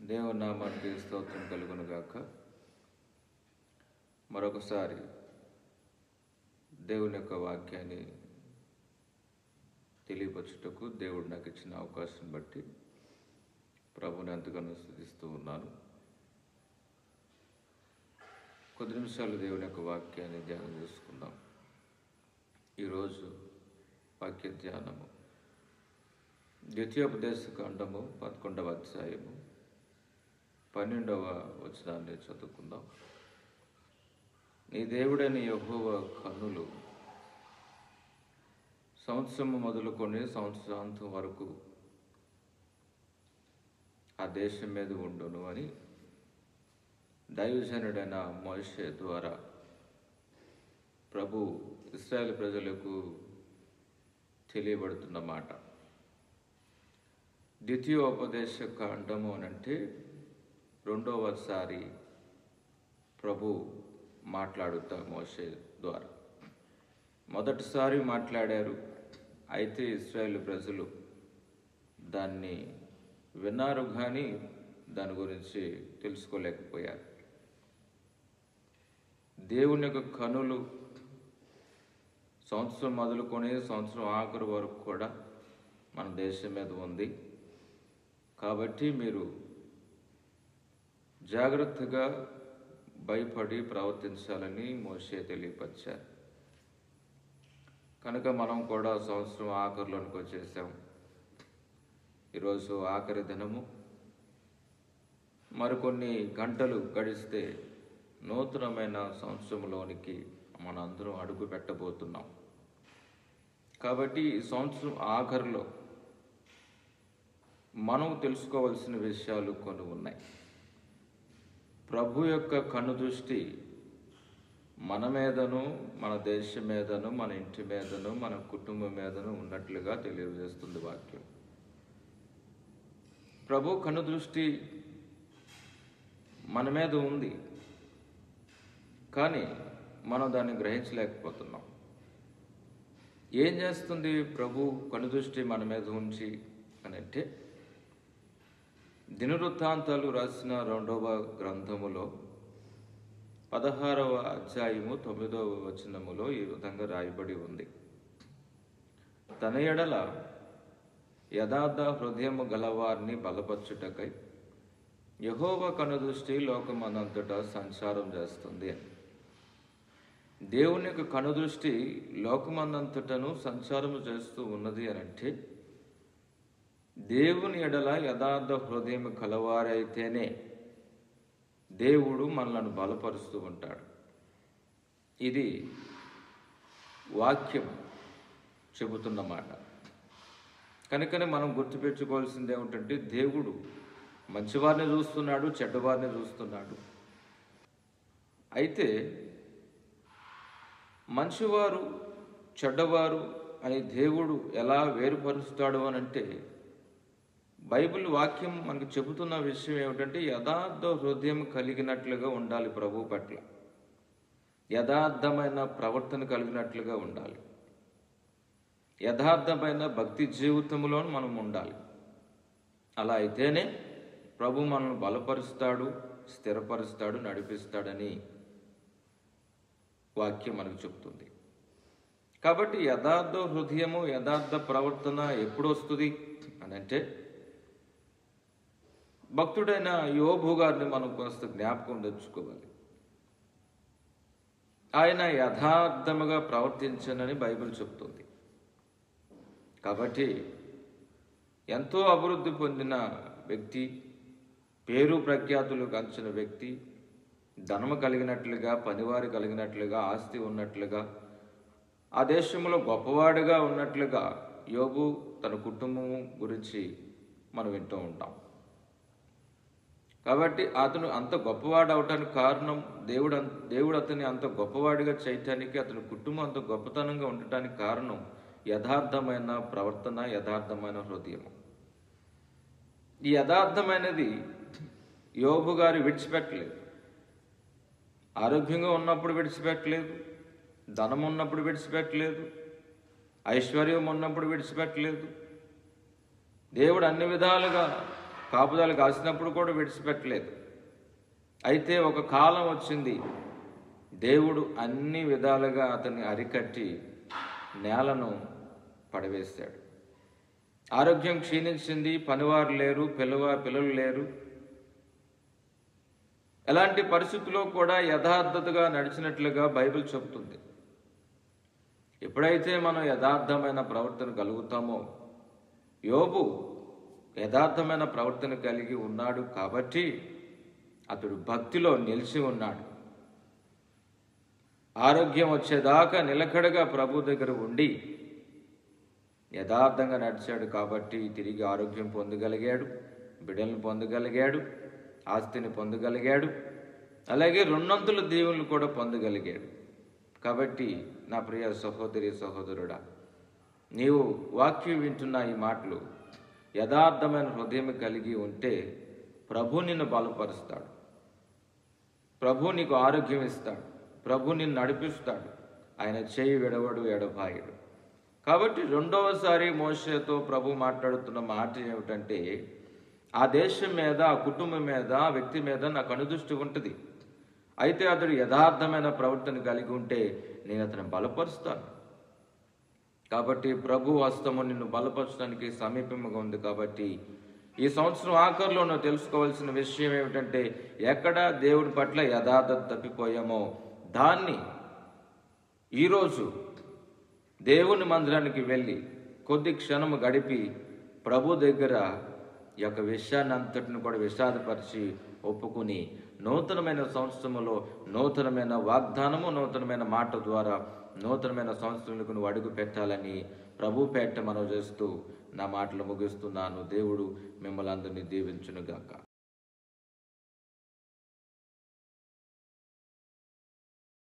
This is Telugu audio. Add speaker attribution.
Speaker 1: దేవుని నామానికి స్తోత్రం కలుగును గాక. మరొకసారి దేవుని యొక్క వాక్యాన్ని తెలియపరచుటకు దేవుడు నాకు ఇచ్చిన అవకాశం బట్టి ప్రభుని ఎంతగానో స్తుతిస్తూ ఉన్నాను. కొద్ది నిమిషాలు దేవుని యొక్క వాక్యాన్ని ధ్యానం చేసుకుందాం. ఈరోజు వాక్య ధ్యానము ద్వితీయోపదేశకాండము 11వ అధ్యాయము 12వ వచనాన్ని చదువుకుందాం. నీ దేవుడైన యెహోవా కన్నులు సంవత్సరము మొదలుకొని సంవత్సరాంతం వరకు ఆ దేశం మీద ఉండును అని దైవజనుడైన మోషే ద్వారా ప్రభు ఇశ్రాయేలు ప్రజలకు తెలియబడుతున్న మాట. ద్వితీయోపదేశకాండము అనంటే రెండవసారి ప్రభు మాట్లాడుతా మోషే ద్వారా. మొదటిసారి మాట్లాడారు, అయితే ఇశ్రాయేలు ప్రజలు దాన్ని విన్నారు కానీ దాని గురించి తెలుసుకోలేకపోయారు. దేవుని యొక్క కనులు సంవత్సరం మొదలుకొని సంవత్సరం ఆఖరి వరకు కూడా మన దేశం మీద ఉంది. కాబట్టి మీరు జాగ్రత్తగా భయపడి ప్రవర్తించాలని మోషే తెలియపరిచారు. కనుక మనం కూడా సంవత్సరం ఆఖరిలోనికి వచ్చేసాం. ఈరోజు ఆఖరి దినము. మరికొన్ని గంటలు గడిస్తే నూతనమైన సంవత్సరంలోనికి మనందరం అడుగు పెట్టబోతున్నాం. కాబట్టి ఈ సంవత్సరం ఆఖరిలో మనం తెలుసుకోవాల్సిన విషయాలు కొన్ని ఉన్నాయి. ప్రభు యొక్క కన్ను దృష్టి మన మీదను, మన దేశం మీదను, మన ఇంటి మీదను, మన కుటుంబం మీదను ఉన్నట్లుగా తెలియజేస్తుంది వాక్యం. ప్రభు కన్ను దృష్టి మన మీద ఉంది, కానీ మనం దాన్ని గ్రహించలేకపోతున్నాం. ఏం చేస్తుంది ప్రభు కన్ను దృష్టి మన మీద ఉంచి అని అంటే, దినవృత్తాంతాలు రాసిన 2వ గ్రంథములో 16వ అధ్యాయము 9వ వచనములో ఈ విధంగా రాయబడి ఉంది. తన ఎడల యథార్థ హృదయము గలవారిని బలపరచుటకై యెహోవా కనుదృష్టి లోకమందంతటా సంచారం చేస్తుంది అని. దేవుని యొక్క కనుదృష్టి లోకమందంతటను సంచారం చేస్తూ ఉన్నది అని అంటే, దేవుని ఎడల యథార్థ హృదయం కలవారైతేనే దేవుడు మనలను బలపరుస్తూ ఉంటాడు. ఇది వాక్యం చెబుతున్నమాట. కనుకనే మనం గుర్తుపెట్టుకోవాల్సింది ఏమిటంటే, దేవుడు మంచివారిని చూస్తున్నాడు, చెడ్డవారిని చూస్తున్నాడు. అయితే మంచివారు చెడ్డవారు అని దేవుడు ఎలా వేరుపరుస్తాడు అని అంటే, బైబిల్ వాక్యం మనకు చెబుతున్న విషయం ఏమిటంటే, యథార్థ హృదయం కలిగినట్లుగా ఉండాలి. ప్రభు పట్ల యథార్థమైన ప్రవర్తన కలిగినట్లుగా ఉండాలి. యథార్థమైన భక్తి జీవితంలో మనం ఉండాలి. అలా అయితేనే ప్రభు మనల్ని బలపరుస్తాడు, స్థిరపరుస్తాడు, నడిపిస్తాడని వాక్యం మనకు చెబుతుంది. కాబట్టి యథార్థ హృదయము, యథార్థ ప్రవర్తన ఎప్పుడు వస్తుంది అని అంటే, భక్తుడైన యోబు గారిని మనం కొంత జ్ఞాపకం తెచ్చుకోవాలి. ఆయన యథార్థముగా ప్రవర్తించనని బైబిల్ చెప్తుంది. కాబట్టి ఎంతో అభివృద్ధి పొందిన వ్యక్తి, పేరు ప్రఖ్యాతులు గంచిన వ్యక్తి, ధనము కలిగినట్లుగా, పనివారి కలిగినట్లుగా, ఆస్తి ఉన్నట్లుగా, ఆ దేశంలో గొప్పవాడిగా ఉన్నట్లుగా యోబు తన కుటుంబం గురించి మనం వింటూ ఉంటాం. కాబట్టి అతను అంత గొప్పవాడు అవటానికి కారణం, దేవుడు అతన్ని అంత గొప్పవాడిగా చేయటానికి, అతని కుటుంబం అంత గొప్పతనంగా ఉండటానికి కారణం యథార్థమైన ప్రవర్తన, యథార్థమైన హృదయం. ఈ యథార్థమైనది యోబు గారు విడిచిపెట్టలేదు. ఆరోగ్యంగా ఉన్నప్పుడు విడిచిపెట్టలేదు, ధనం ఉన్నప్పుడు విడిచిపెట్టలేదు, ఐశ్వర్యం ఉన్నప్పుడు విడిచిపెట్టలేదు. దేవుడు అన్ని విధాలుగా కాపుదల కాసినప్పుడు కూడా విడిచిపెట్టలేదు. అయితే ఒక కాలం వచ్చింది, దేవుడు అన్ని విధాలుగా అతన్ని అరికట్టి నేలను పడవేశాడు. ఆరోగ్యం క్షీణించింది, పనివారు లేరు, పిల్లలు లేరు. ఎలాంటి పరిస్థితుల్లో కూడా యథార్థతగా నడిచినట్లుగా బైబిల్ చెబుతుంది. ఎప్పుడైతే మనం యథార్థమైన ప్రవర్తన కలుగుతామో, యోబు యథార్థమైన ప్రవర్తన కలిగి ఉన్నాడు కాబట్టి అతడు భక్తిలో నిలిచి ఉన్నాడు. ఆరోగ్యం వచ్చేదాకా నిలకడగా ప్రభు దగ్గర ఉండి యథార్థంగా నడిచాడు కాబట్టి తిరిగి ఆరోగ్యం పొందగలిగాడు, బిడ్డలను పొందగలిగాడు, ఆస్తిని పొందగలిగాడు, అలాగే రెండొంతుల దీవెనలు కూడా పొందగలిగాడు. కాబట్టి నా ప్రియ సహోదరి సహోదరుడా, నీవు వాక్యం వింటున్న ఈ మాటలు యథార్థమైన హృదయం కలిగి ఉంటే ప్రభు నిన్ను బలపరుస్తాడు, ప్రభు నీకు ఆరోగ్యం ఇస్తాడు, ప్రభు నిన్ను నడిపిస్తాడు. ఆయన చేయి విడవడు, ఎడబాయడు. కాబట్టి రెండవసారి మోషేతో ప్రభు మాట్లాడుతున్న మాట ఏమిటంటే, ఆ దేశం మీద, ఆ కుటుంబం మీద, ఆ వ్యక్తి మీద నాకు అనుదృష్టి ఉంటుంది. అయితే అతడు యథార్థమైన ప్రవర్తన కలిగి ఉంటే నేను అతను బలపరుస్తాను. కాబట్టి ప్రభు హస్తము నిన్ను బలపరచడానికి సమీపంగా ఉంది. కాబట్టి ఈ సంవత్సరం ఆఖరిలో నువ్వు తెలుసుకోవాల్సిన విషయం ఏమిటంటే, ఎక్కడ దేవుడి పట్ల యథార్థత తప్పిపోయామో దాన్ని ఈరోజు దేవుని మందిరానికి వెళ్ళి కొద్ది క్షణము గడిపి ప్రభు దగ్గర ఈ యొక్క విషయాన్ని అంతటిని కూడా విషాదపరిచి ఒప్పుకుని నూతనమైన సంవత్సరంలో నూతనమైన వాగ్దానము, నూతనమైన మాట ద్వారా నూతనమైన సంవత్సరంలో నువ్వు అడుగు పెట్టాలని ప్రభు పేట మనవి చేస్తూ నా మాటలు ముగిస్తున్నాను. దేవుడు మిమ్మల్ని అందరినీ దీవించునుగాక.